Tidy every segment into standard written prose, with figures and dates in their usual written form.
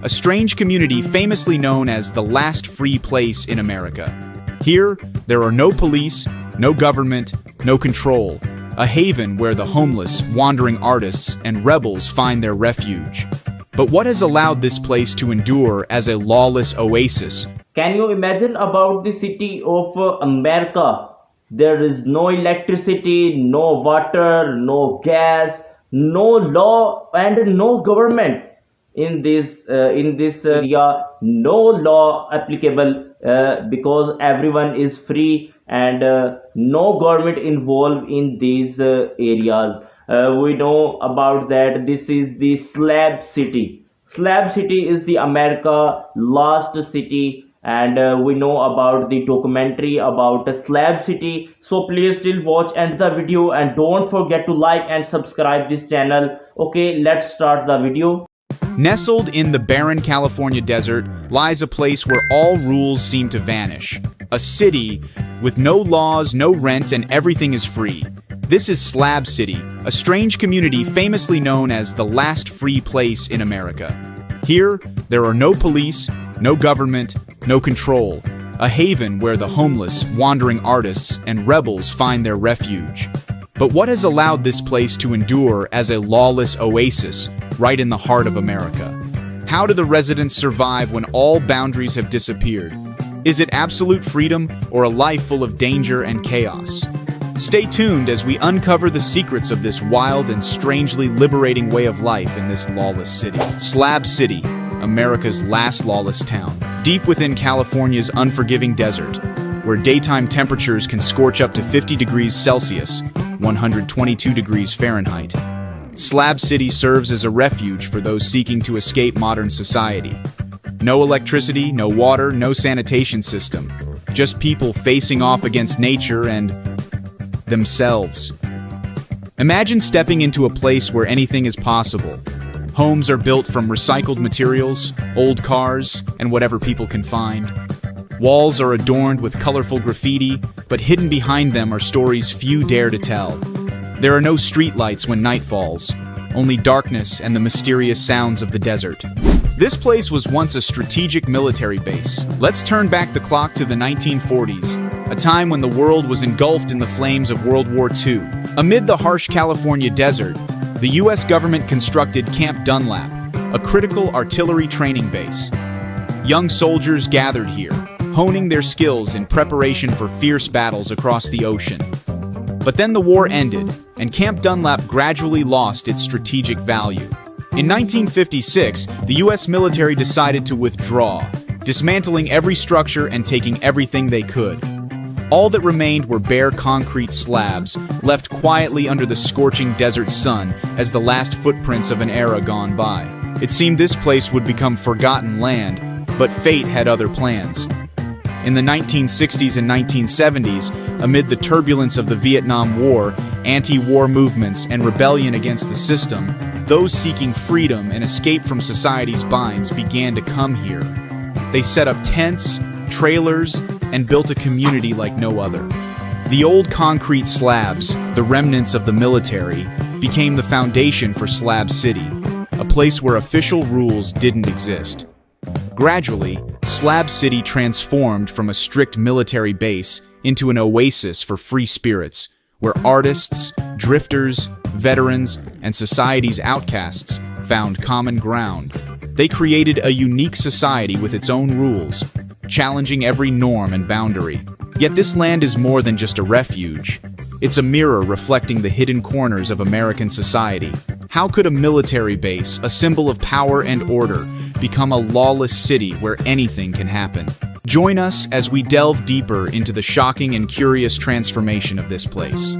a strange community famously known as the last free place in America. Here, there are no police, no government, no control, a haven where the homeless, wandering artists, and rebels find their refuge. But what has allowed this place to endure as a lawless oasis? Can you imagine about the city of America? There is no electricity, no water, no gas, no law and no government in this area. No law applicable because everyone is free and no government involved in these areas. We know about that. This is the Slab City. Slab City is the America last city, and we know about the documentary about Slab City. So please still watch end the video and don't forget to like and subscribe this channel. Okay, let's start the video. Nestled in the barren California desert lies a place where all rules seem to vanish. A city with no laws, no rent, and everything is free. This is Slab City, a strange community famously known as the last free place in America. Here, there are no police, no government, no control, a haven where the homeless, wandering artists, and rebels find their refuge. But what has allowed this place to endure as a lawless oasis right in the heart of America? How do the residents survive when all boundaries have disappeared? Is it absolute freedom or a life full of danger and chaos? Stay tuned as we uncover the secrets of this wild and strangely liberating way of life in this lawless city. Slab City, America's last lawless town, deep within California's unforgiving desert, where daytime temperatures can scorch up to 50 degrees Celsius, 122 degrees Fahrenheit. Slab City serves as a refuge for those seeking to escape modern society. No electricity, no water, no sanitation system. Just people facing off against nature and themselves. Imagine stepping into a place where anything is possible. Homes are built from recycled materials, old cars, and whatever people can find. Walls are adorned with colorful graffiti, but hidden behind them are stories few dare to tell. There are no streetlights when night falls, only darkness and the mysterious sounds of the desert. This place was once a strategic military base. Let's turn back the clock to the 1940s, a time when the world was engulfed in the flames of World War II. Amid the harsh California desert, the U.S. government constructed Camp Dunlap, a critical artillery training base. Young soldiers gathered here, honing their skills in preparation for fierce battles across the ocean. But then the war ended, and Camp Dunlap gradually lost its strategic value. In 1956, the U.S. military decided to withdraw, dismantling every structure and taking everything they could. All that remained were bare concrete slabs, left quietly under the scorching desert sun as the last footprints of an era gone by. It seemed this place would become forgotten land, but fate had other plans. In the 1960s and 1970s, amid the turbulence of the Vietnam War, anti-war movements, and rebellion against the system, those seeking freedom and escape from society's binds began to come here. They set up tents, trailers, and built a community like no other. The old concrete slabs, the remnants of the military, became the foundation for Slab City, a place where official rules didn't exist. Gradually, Slab City transformed from a strict military base into an oasis for free spirits, where artists, drifters, veterans, and society's outcasts found common ground. They created a unique society with its own rules, challenging every norm and boundary. Yet this land is more than just a refuge. It's a mirror reflecting the hidden corners of American society. How could a military base, a symbol of power and order, become a lawless city where anything can happen? Join us as we delve deeper into the shocking and curious transformation of this place.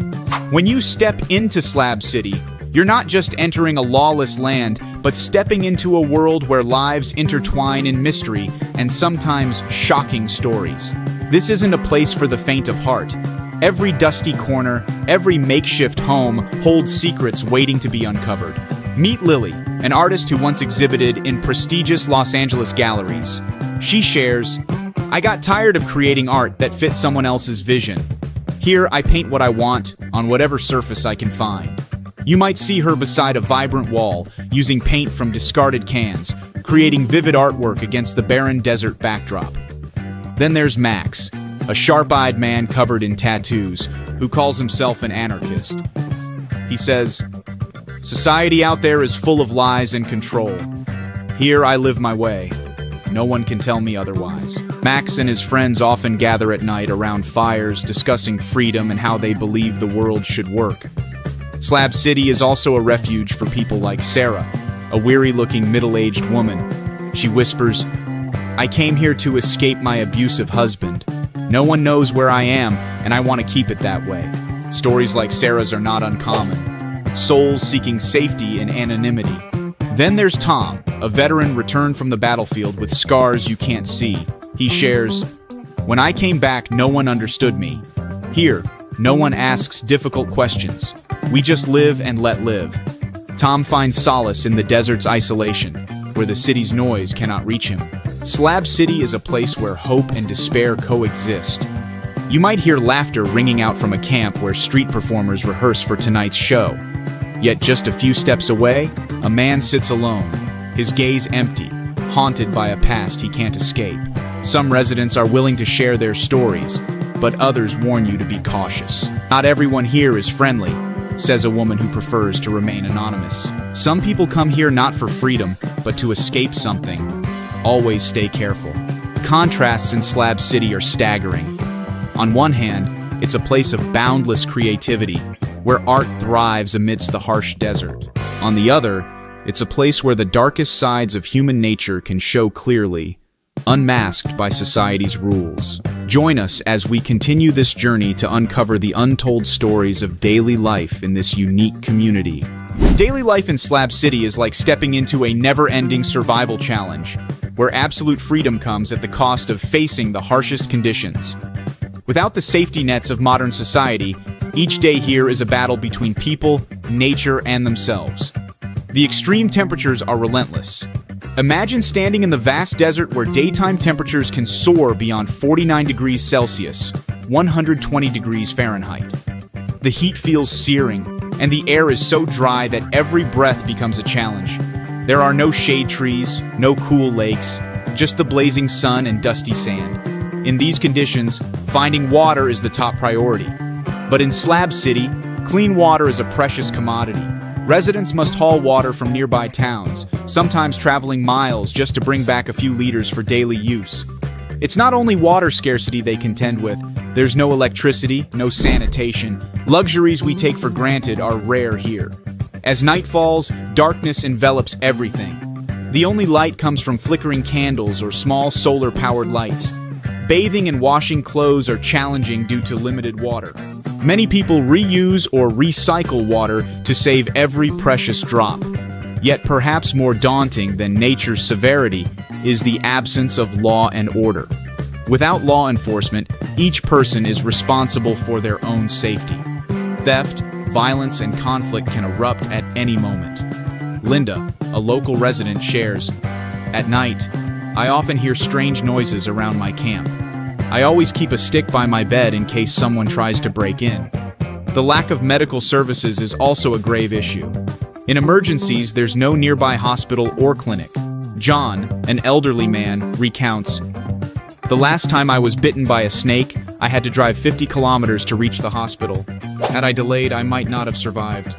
When you step into Slab City, you're not just entering a lawless land, but stepping into a world where lives intertwine in mystery and sometimes shocking stories. This isn't a place for the faint of heart. Every dusty corner, every makeshift home holds secrets waiting to be uncovered. Meet Lily, an artist who once exhibited in prestigious Los Angeles galleries. She shares, "I got tired of creating art that fits someone else's vision. Here, I paint what I want on whatever surface I can find." You might see her beside a vibrant wall, using paint from discarded cans, creating vivid artwork against the barren desert backdrop. Then there's Max, a sharp-eyed man covered in tattoos who calls himself an anarchist. He says, "Society out there is full of lies and control. Here I live my way. No one can tell me otherwise." Max and his friends often gather at night around fires, discussing freedom and how they believe the world should work. Slab City is also a refuge for people like Sarah, a weary-looking middle-aged woman. She whispers, "I came here to escape my abusive husband. No one knows where I am, and I want to keep it that way." Stories like Sarah's are not uncommon. Souls seeking safety in anonymity. Then there's Tom, a veteran returned from the battlefield with scars you can't see. He shares, "When I came back, no one understood me. Here, no one asks difficult questions. We just live and let live." Tom finds solace in the desert's isolation, where the city's noise cannot reach him. Slab City is a place where hope and despair coexist. You might hear laughter ringing out from a camp where street performers rehearse for tonight's show. Yet just a few steps away, a man sits alone, his gaze empty, haunted by a past he can't escape. Some residents are willing to share their stories, but others warn you to be cautious. "Not everyone here is friendly," says a woman who prefers to remain anonymous. "Some people come here not for freedom, but to escape something. Always stay careful." Contrasts in Slab City are staggering. On one hand, it's a place of boundless creativity, where art thrives amidst the harsh desert. On the other, it's a place where the darkest sides of human nature can show clearly, unmasked by society's rules. Join us as we continue this journey to uncover the untold stories of daily life in this unique community. Daily life in Slab City is like stepping into a never-ending survival challenge, where absolute freedom comes at the cost of facing the harshest conditions. Without the safety nets of modern society, each day here is a battle between people, nature, and themselves. The extreme temperatures are relentless. Imagine standing in the vast desert where daytime temperatures can soar beyond 49 degrees Celsius, 120 degrees Fahrenheit. The heat feels searing, and the air is so dry that every breath becomes a challenge. There are no shade trees, no cool lakes, just the blazing sun and dusty sand. In these conditions, finding water is the top priority. But in Slab City, clean water is a precious commodity. Residents must haul water from nearby towns, sometimes traveling miles just to bring back a few liters for daily use. It's not only water scarcity they contend with. There's no electricity, no sanitation. Luxuries we take for granted are rare here. As night falls, darkness envelops everything. The only light comes from flickering candles or small solar-powered lights. Bathing and washing clothes are challenging due to limited water. Many people reuse or recycle water to save every precious drop. Yet perhaps more daunting than nature's severity is the absence of law and order. Without law enforcement, each person is responsible for their own safety. Theft, violence, and conflict can erupt at any moment. Linda, a local resident, shares, "At night, I often hear strange noises around my camp. I always keep a stick by my bed in case someone tries to break in." The lack of medical services is also a grave issue. In emergencies, there's no nearby hospital or clinic. John, an elderly man, recounts, "The last time I was bitten by a snake, I had to drive 50 kilometers to reach the hospital. Had I delayed, I might not have survived."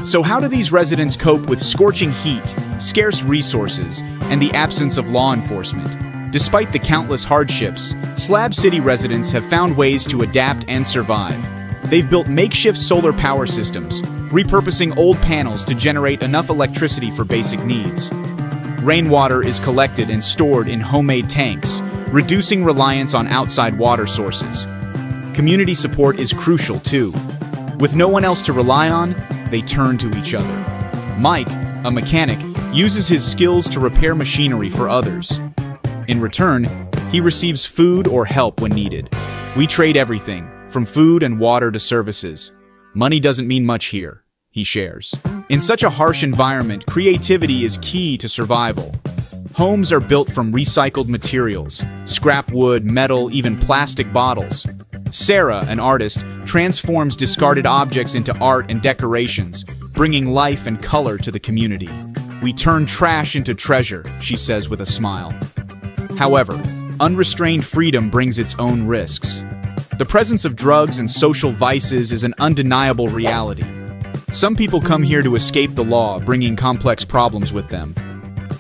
So how do these residents cope with scorching heat, scarce resources, and the absence of law enforcement? Despite the countless hardships, Slab City residents have found ways to adapt and survive. They've built makeshift solar power systems, repurposing old panels to generate enough electricity for basic needs. Rainwater is collected and stored in homemade tanks, reducing reliance on outside water sources. Community support is crucial too. With no one else to rely on, they turn to each other. Mike, a mechanic, uses his skills to repair machinery for others. In return, he receives food or help when needed. We trade everything, from food and water to services. Money doesn't mean much here, he shares. In such a harsh environment, creativity is key to survival. Homes are built from recycled materials, scrap wood, metal, even plastic bottles. Sarah, an artist, transforms discarded objects into art and decorations, bringing life and color to the community. We turn trash into treasure, she says with a smile. However, unrestrained freedom brings its own risks. The presence of drugs and social vices is an undeniable reality. Some people come here to escape the law, bringing complex problems with them.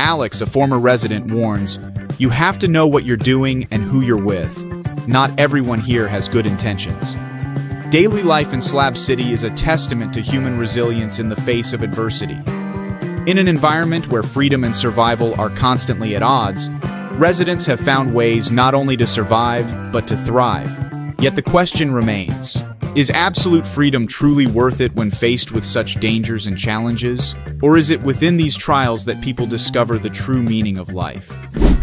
Alex, a former resident, warns, "You have to know what you're doing and who you're with. Not everyone here has good intentions." Daily life in Slab City is a testament to human resilience in the face of adversity. In an environment where freedom and survival are constantly at odds, residents have found ways not only to survive, but to thrive. Yet the question remains, is absolute freedom truly worth it when faced with such dangers and challenges? Or is it within these trials that people discover the true meaning of life?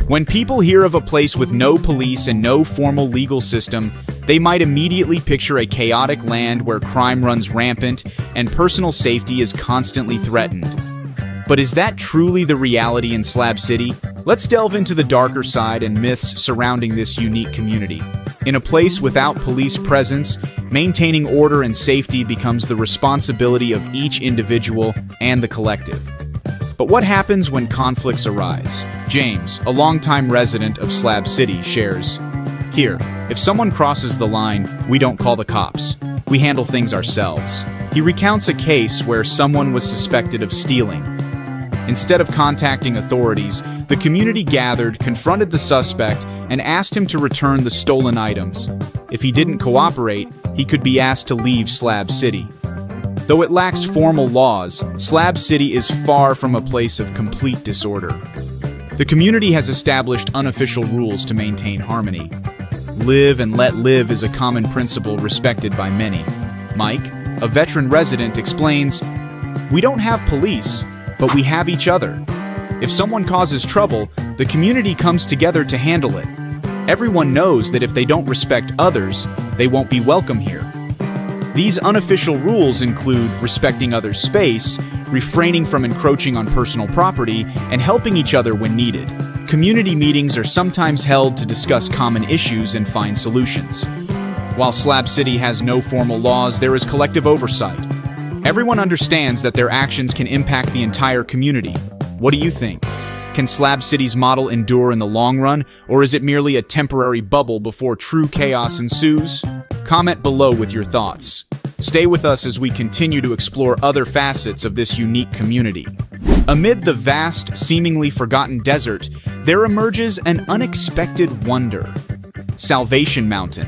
When people hear of a place with no police and no formal legal system, they might immediately picture a chaotic land where crime runs rampant and personal safety is constantly threatened. But is that truly the reality in Slab City? Let's delve into the darker side and myths surrounding this unique community. In a place without police presence, maintaining order and safety becomes the responsibility of each individual and the collective. But what happens when conflicts arise? James, a longtime resident of Slab City, shares, "Here, if someone crosses the line, we don't call the cops. We handle things ourselves." He recounts a case where someone was suspected of stealing. Instead of contacting authorities, the community gathered, confronted the suspect, and asked him to return the stolen items. If he didn't cooperate, he could be asked to leave Slab City. Though it lacks formal laws, Slab City is far from a place of complete disorder. The community has established unofficial rules to maintain harmony. Live and let live is a common principle respected by many. Mike, a veteran resident, explains, "We don't have police, but we have each other. If someone causes trouble, the community comes together to handle it. Everyone knows that if they don't respect others, they won't be welcome here." These unofficial rules include respecting others' space, refraining from encroaching on personal property, and helping each other when needed. Community meetings are sometimes held to discuss common issues and find solutions. While Slab City has no formal laws, there is collective oversight. Everyone understands that their actions can impact the entire community. What do you think? Can Slab City's model endure in the long run, or is it merely a temporary bubble before true chaos ensues? Comment below with your thoughts. Stay with us as we continue to explore other facets of this unique community. Amid the vast, seemingly forgotten desert, there emerges an unexpected wonder. Salvation Mountain,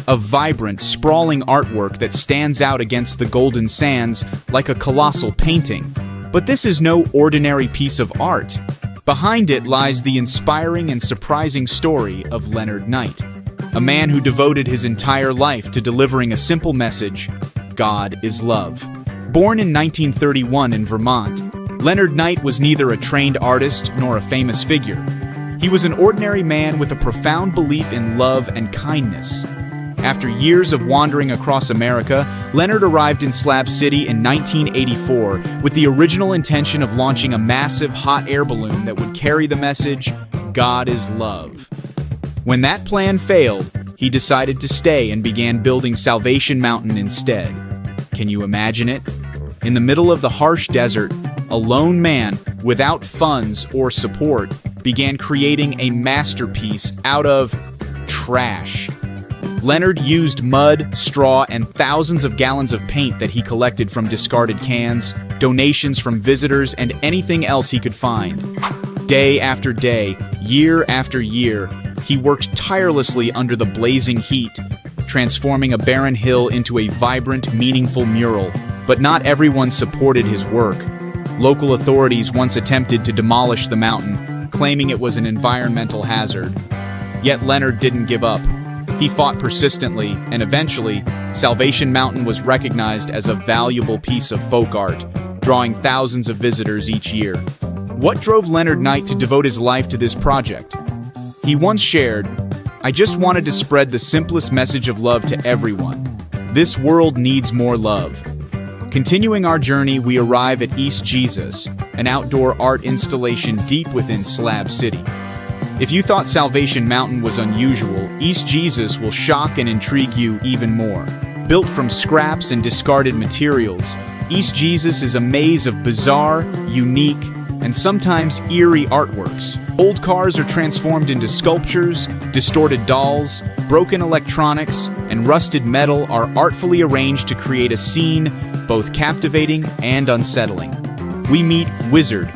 a vibrant, sprawling artwork that stands out against the golden sands like a colossal painting. But this is no ordinary piece of art. Behind it lies the inspiring and surprising story of Leonard Knight, a man who devoted his entire life to delivering a simple message: God is love. Born in 1931 in Vermont, Leonard Knight was neither a trained artist nor a famous figure. He was an ordinary man with a profound belief in love and kindness. After years of wandering across America, Leonard arrived in Slab City in 1984 with the original intention of launching a massive hot air balloon that would carry the message, God is love. When that plan failed, he decided to stay and began building Salvation Mountain instead. Can you imagine it? In the middle of the harsh desert, a lone man, without funds or support, began creating a masterpiece out of trash. Leonard used mud, straw, and thousands of gallons of paint that he collected from discarded cans, donations from visitors, and anything else he could find. Day after day, year after year, he worked tirelessly under the blazing heat, transforming a barren hill into a vibrant, meaningful mural. But not everyone supported his work. Local authorities once attempted to demolish the mountain, claiming it was an environmental hazard. Yet Leonard didn't give up. He fought persistently, and eventually, Salvation Mountain was recognized as a valuable piece of folk art, drawing thousands of visitors each year. What drove Leonard Knight to devote his life to this project? He once shared, "I just wanted to spread the simplest message of love to everyone. This world needs more love." Continuing our journey, we arrive at East Jesus, an outdoor art installation deep within Slab City. If you thought Salvation Mountain was unusual, East Jesus will shock and intrigue you even more. Built from scraps and discarded materials, East Jesus is a maze of bizarre, unique, and sometimes eerie artworks. Old cars are transformed into sculptures, distorted dolls, broken electronics, and rusted metal are artfully arranged to create a scene both captivating and unsettling. We meet Wizard,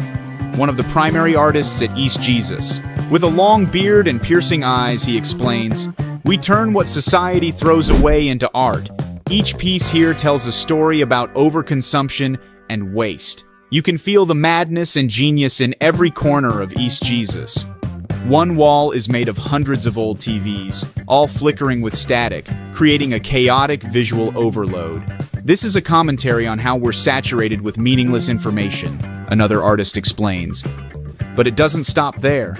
one of the primary artists at East Jesus. With a long beard and piercing eyes, he explains, "We turn what society throws away into art. Each piece here tells a story about overconsumption and waste. You can feel the madness and genius in every corner of East Jesus." One wall is made of hundreds of old TVs, all flickering with static, creating a chaotic visual overload. This is a commentary on how we're saturated with meaningless information, another artist explains. But it doesn't stop there.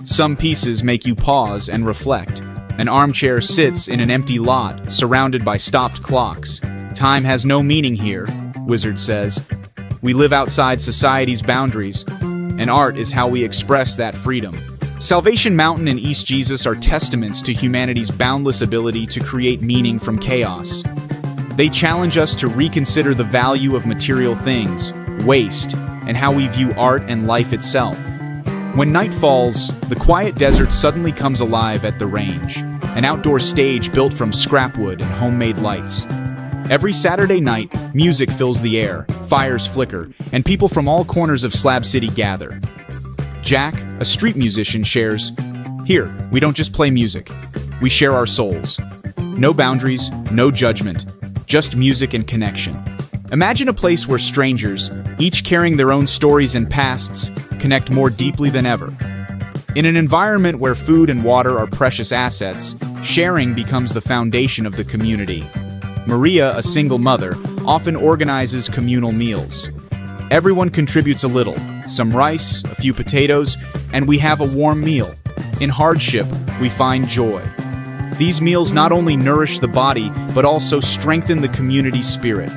Some pieces make you pause and reflect. An armchair sits in an empty lot, surrounded by stopped clocks. Time has no meaning here, Wizard says. We live outside society's boundaries, and art is how we express that freedom. Salvation Mountain and East Jesus are testaments to humanity's boundless ability to create meaning from chaos. They challenge us to reconsider the value of material things, waste, and how we view art and life itself. When night falls, the quiet desert suddenly comes alive at the range, an outdoor stage built from scrap wood and homemade lights. Every Saturday night, music fills the air, fires flicker, and people from all corners of Slab City gather. Jack, a street musician, shares, "Here, we don't just play music. We share our souls. No boundaries, no judgment, just music and connection." Imagine a place where strangers, each carrying their own stories and pasts, connect more deeply than ever. In an environment where food and water are precious assets, sharing becomes the foundation of the community. Maria, a single mother, often organizes communal meals. Everyone contributes a little, some rice, a few potatoes, and we have a warm meal. In hardship, we find joy. These meals not only nourish the body, but also strengthen the community spirit.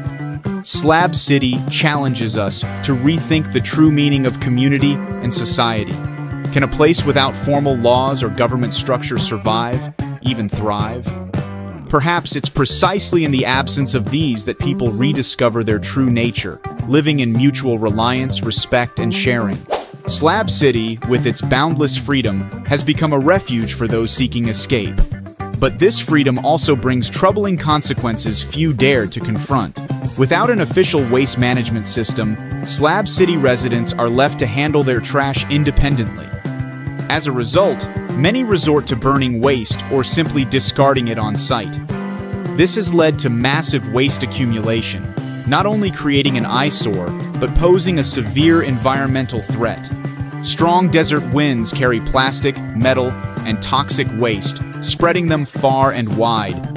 Slab City challenges us to rethink the true meaning of community and society. Can a place without formal laws or government structure survive, even thrive? Perhaps it's precisely in the absence of these that people rediscover their true nature, living in mutual reliance, respect, and sharing. Slab City, with its boundless freedom, has become a refuge for those seeking escape. But this freedom also brings troubling consequences few dare to confront. Without an official waste management system, Slab City residents are left to handle their trash independently. As a result, many resort to burning waste or simply discarding it on site. This has led to massive waste accumulation, not only creating an eyesore, but posing a severe environmental threat. Strong desert winds carry plastic, metal, and toxic waste, spreading them far and wide.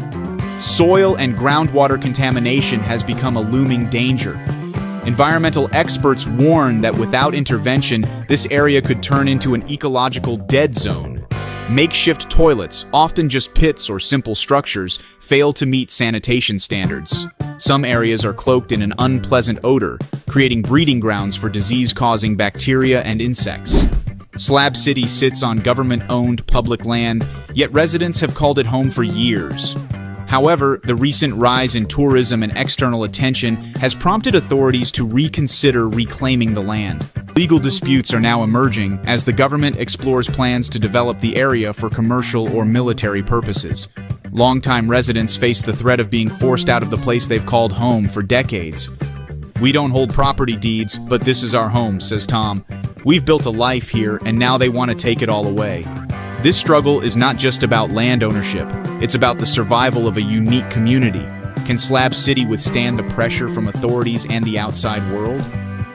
Soil and groundwater contamination has become a looming danger. Environmental experts warn that without intervention, this area could turn into an ecological dead zone. Makeshift toilets, often just pits or simple structures, fail to meet sanitation standards. Some areas are cloaked in an unpleasant odor, creating breeding grounds for disease-causing bacteria and insects. Slab City sits on government-owned public land, yet residents have called it home for years. However, the recent rise in tourism and external attention has prompted authorities to reconsider reclaiming the land. Legal disputes are now emerging as the government explores plans to develop the area for commercial or military purposes. Longtime residents face the threat of being forced out of the place they've called home for decades. "We don't hold property deeds, but this is our home," says Tom. "We've built a life here, and now they want to take it all away." This struggle is not just about land ownership, it's about the survival of a unique community. Can Slab City withstand the pressure from authorities and the outside world?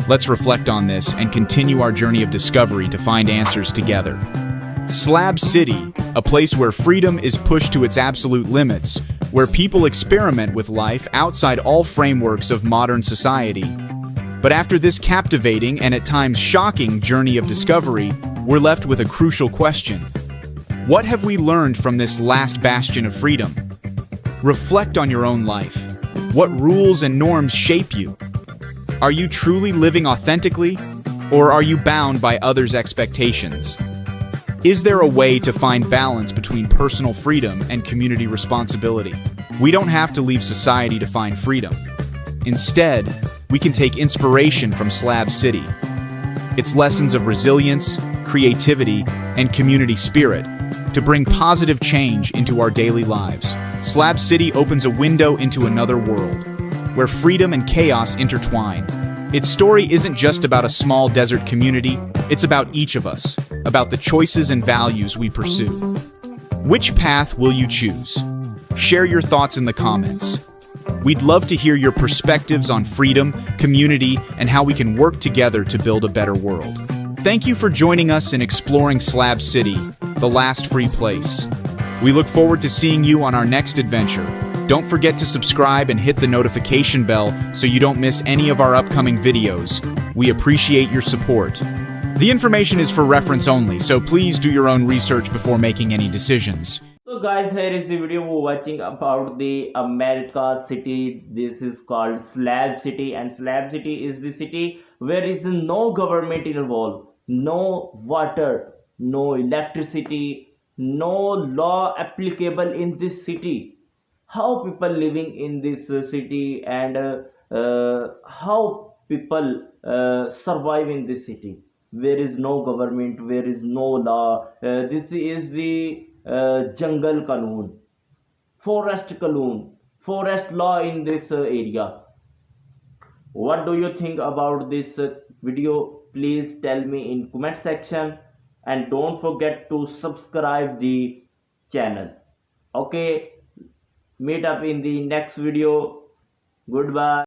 Let's reflect on this and continue our journey of discovery to find answers together. Slab City, a place where freedom is pushed to its absolute limits, where people experiment with life outside all frameworks of modern society. But after this captivating and at times shocking journey of discovery, we're left with a crucial question. What have we learned from this last bastion of freedom? Reflect on your own life. What rules and norms shape you? Are you truly living authentically, or are you bound by others' expectations? Is there a way to find balance between personal freedom and community responsibility? We don't have to leave society to find freedom. Instead, we can take inspiration from Slab City. It's lessons of resilience, creativity, and community spirit to bring positive change into our daily lives. Slab City opens a window into another world, where freedom and chaos intertwine. Its story isn't just about a small desert community, it's about each of us, about the choices and values we pursue. Which path will you choose? Share your thoughts in the comments. We'd love to hear your perspectives on freedom, community, and how we can work together to build a better world. Thank you for joining us in exploring Slab City, the last free place. We look forward to seeing you on our next adventure. Don't forget to subscribe and hit the notification bell so you don't miss any of our upcoming videos. We appreciate your support. The information is for reference only, so please do your own research before making any decisions. So guys, here is the video we're watching about the America city. This is called Slab City, and Slab City is the city where is no government involved, no water, no electricity, no law applicable in this city. How people living in this city, and how people survive in this city. There is no government, there is no law. This is the jungle qanoon, forest law in this area. What do you think about this video? Please tell me in comment section, and don't forget to subscribe the channel. Okay, meet up in the next video. Goodbye.